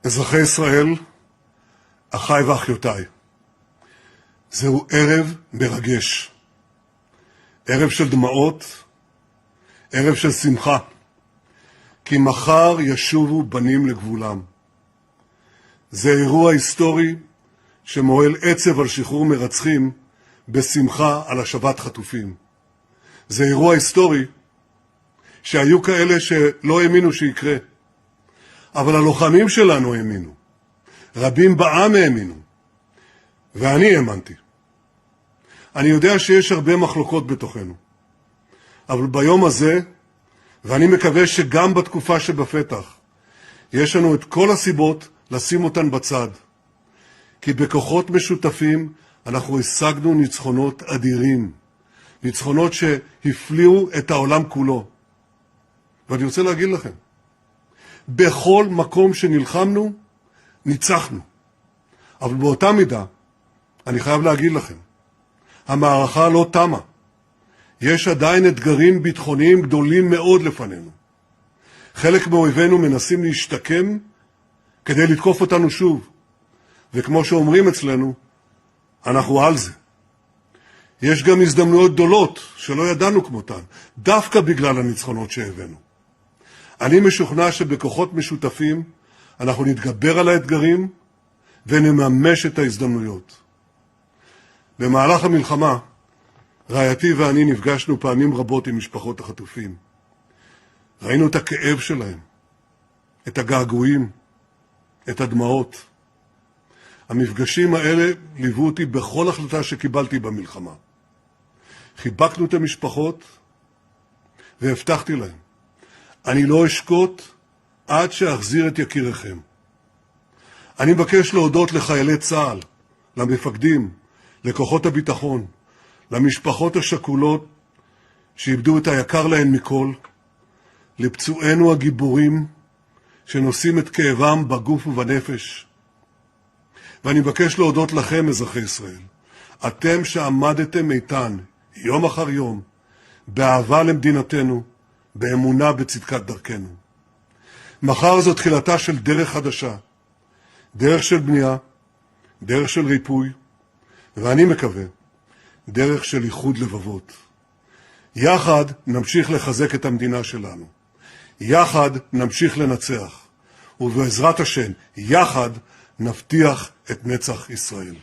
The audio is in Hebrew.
אזרחי ישראל, אחיי ואחיותיי, זהו ערב מרגש, ערב של דמעות, ערב של שמחה, כי מחר ישובו בנים לגבולם. זה אירוע היסטורי שמועל עצב על שחרור מרצחים בשמחה על השבת חטופים. זה אירוע היסטורי שהיו כאלה שלא האמינו שיקרה, אבל הלוחמים שלנו האמינו, רבים בעם האמינו, ואני האמנתי. אני יודע שיש הרבה מחלוקות בתוכנו, אבל ביום הזה, ואני מקווה שגם בתקופה שבפתח, יש לנו את כל הסיבות לשים אותן בצד, כי בכוחות משותפים אנחנו השגנו ניצחונות אדירים, ניצחונות שהפליאו את העולם כולו. ואני רוצה להגיד לכם, בכל מקום שנלחמנו, ניצחנו. אבל באותה מידה, אני חייב להגיד לכם, המערכה לא תמה. יש עדיין אתגרים ביטחוניים גדולים מאוד לפנינו. חלק מאויבינו מנסים להשתקם כדי לתקוף אותנו שוב. וכמו שאומרים אצלנו, אנחנו על זה. יש גם הזדמנויות גדולות שלא ידענו כמותן, דווקא בגלל הניצחונות שהבאנו. אני משוכנע שבכוחות משותפים אנחנו נתגבר על האתגרים ונממש את ההזדמנויות. במהלך המלחמה, רעייתי ואני נפגשנו פעמים רבות עם משפחות החטופים. ראינו את הכאב שלהם, את הגעגועים, את הדמעות. המפגשים האלה ליוו אותי בכל החלטה שקיבלתי במלחמה. חיבקנו את המשפחות והבטחתי להם, אני לא אשקוט עד שאחזיר את יקיריכם. אני מבקש להודות לחיילי צה"ל, למפקדים, לכוחות הביטחון, למשפחות השכולות שאיבדו את היקר להן מכל, לפצועינו הגיבורים שנושאים את כאבם בגוף ובנפש. ואני מבקש להודות לכם, אזרחי ישראל, אתם שעמדתם איתן יום אחר יום, באהבה למדינתנו, באמונה בצדקת דרכנו. מחר זו תחילתה של דרך חדשה, דרך של בנייה, דרך של ריפוי, ואני מקווה, דרך של איחוד לבבות. יחד נמשיך לחזק את המדינה שלנו. יחד נמשיך לנצח. ובעזרת השם, יחד נבטיח את נצח ישראל.